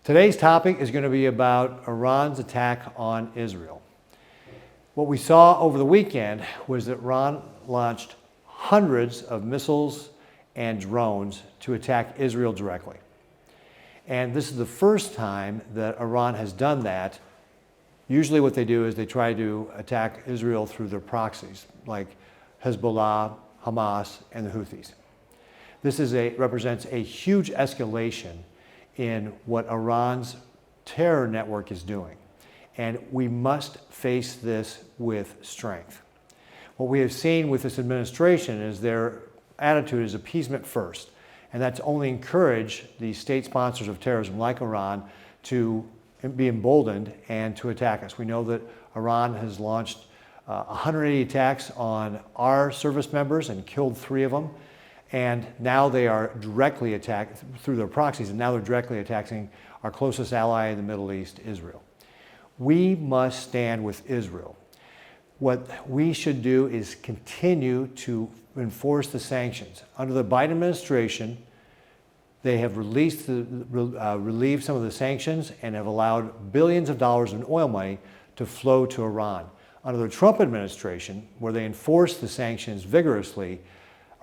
Today's topic is going to be about Iran's attack on Israel. What we saw over the weekend was that Iran launched hundreds of missiles and drones to attack Israel directly. And this is the first time that Iran has done that. Usually what they do is they try to attack Israel through their proxies, like Hezbollah, Hamas, and the Houthis. This represents a huge escalation in what Iran's terror network is doing. And we must face this with strength. What we have seen with this administration is their attitude is appeasement first. And that's only encouraged the state sponsors of terrorism like Iran to be emboldened and to attack us. We know that Iran has launched 180 attacks on our service members and killed 3 of them. And now they are directly attacked through their proxies, and now they're directly attacking our closest ally in the Middle East, Israel. We must stand with Israel. What we should do is continue to enforce the sanctions. Under the Biden administration, they have relieved some of the sanctions and have allowed billions of dollars in oil money to flow to Iran. Under the Trump administration, where they enforced the sanctions vigorously,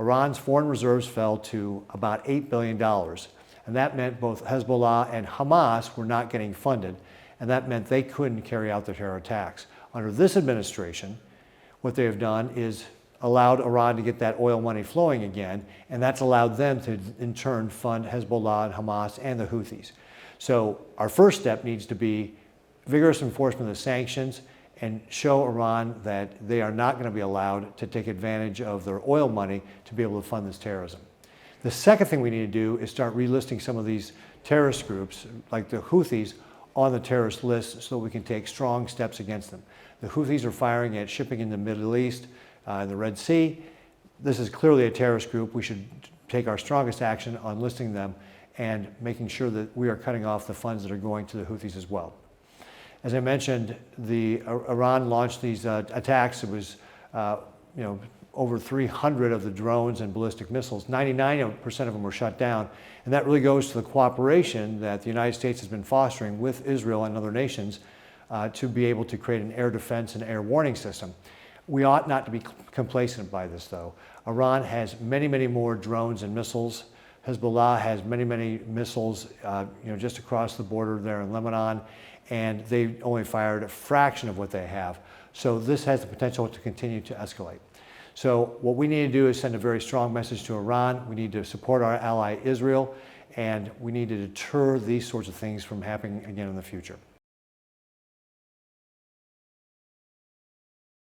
Iran's foreign reserves fell to about $8 billion. And that meant both Hezbollah and Hamas were not getting funded. And that meant they couldn't carry out their terror attacks. Under this administration, what they have done is allowed Iran to get that oil money flowing again. And that's allowed them to, in turn, fund Hezbollah and Hamas and the Houthis. So our first step needs to be vigorous enforcement of the sanctions and show Iran that they are not going to be allowed to take advantage of their oil money to be able to fund this terrorism. The second thing we need to do is start relisting some of these terrorist groups, like the Houthis, on the terrorist list so that we can take strong steps against them. The Houthis are firing at shipping in the Middle East, in the Red Sea. This is clearly a terrorist group. We should take our strongest action on listing them and making sure that we are cutting off the funds that are going to the Houthis as well. As I mentioned, Iran launched these attacks. It was over 300 of the drones and ballistic missiles. 99% of them were shut down. And that really goes to the cooperation that the United States has been fostering with Israel and other nations to be able to create an air defense and air warning system. We ought not to be complacent by this, though. Iran has many, many more drones and missiles. Hezbollah has many, many missiles just across the border there in Lebanon, and they only fired a fraction of what they have. So this has the potential to continue to escalate. So what we need to do is send a very strong message to Iran. We need to support our ally Israel, and we need to deter these sorts of things from happening again in the future.